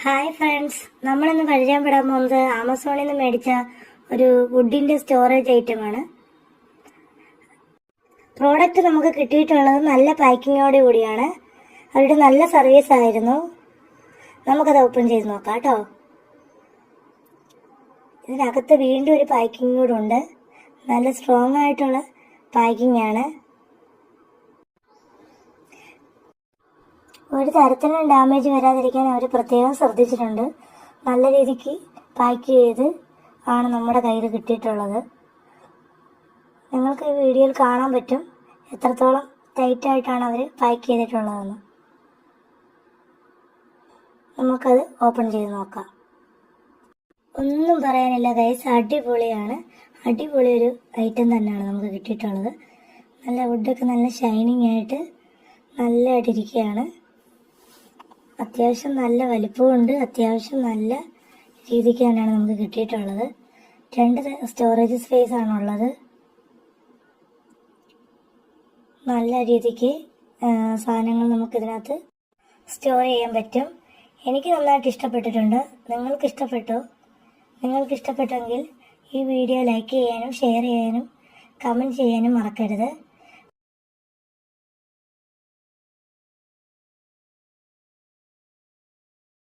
Hi friends, നമ്മളിന്ന് പരിചയപ്പെടാൻ പോകുന്നത് ആമസോണിൽ നിന്ന് മേടിച്ച ഒരു വുഡിന്റെ സ്റ്റോറേജ് ഐറ്റമാണ്. പ്രോഡക്റ്റ് നമുക്ക് കിട്ടിയിട്ടുള്ളത് നല്ല പാക്കിങ്ങോട് കൂടിയാണ്. അവരുടെ നല്ല സർവീസ് ആയിരുന്നു. നമുക്കത് ഓപ്പൺ ചെയ്ത് നോക്കാം കേട്ടോ. ഇതിനകത്ത് വീണ്ടും ഒരു പാക്കിംഗ് കൂടെ ഉണ്ട്. നല്ല സ്ട്രോങ് ആയിട്ടുള്ള പാക്കിംഗ് ആണ്. ഒരു തരത്തിലും ഡാമേജ് വരാതിരിക്കാൻ അവർ പ്രത്യേകം ശ്രദ്ധിച്ചിട്ടുണ്ട്. നല്ല രീതിക്ക് പാക്ക് ചെയ്ത് ആണ് നമ്മുടെ കയ്യിൽ കിട്ടിയിട്ടുള്ളത്. നിങ്ങൾക്ക് ഈ വീഡിയോയിൽ കാണാൻ പറ്റും എത്രത്തോളം ടൈറ്റായിട്ടാണ് അവർ പാക്ക് ചെയ്തിട്ടുള്ളതെന്ന്. നമുക്കത് ഓപ്പൺ ചെയ്ത് നോക്കാം. ഒന്നും പറയാനില്ല ഗൈസ്, അടിപൊളിയാണ്. അടിപൊളി ഒരു ഐറ്റം തന്നെയാണ് നമുക്ക് കിട്ടിയിട്ടുള്ളത്. നല്ല വുഡൊക്കെ നല്ല ഷൈനിങ് ആയിട്ട് നല്ലതായിട്ടിരിക്കുകയാണ്. അത്യാവശ്യം നല്ല വലിപ്പമുണ്ട്. അത്യാവശ്യം നല്ല രീതിക്ക് തന്നെയാണ് നമുക്ക് കിട്ടിയിട്ടുള്ളത്. 2 സ്റ്റോറേജ് സ്പേസ് ആണുള്ളത്. നല്ല രീതിക്ക് സാധനങ്ങൾ നമുക്കിതിനകത്ത് സ്റ്റോർ ചെയ്യാൻ പറ്റും. എനിക്ക് നന്നായിട്ട് ഇഷ്ടപ്പെട്ടിട്ടുണ്ട്. നിങ്ങൾക്ക് ഇഷ്ടപ്പെട്ടോ? നിങ്ങൾക്ക് ഇഷ്ടപ്പെട്ടെങ്കിൽ ഈ വീഡിയോ ലൈക്ക് ചെയ്യാനും ഷെയർ ചെയ്യാനും കമൻറ്റ് ചെയ്യാനും മറക്കരുത്.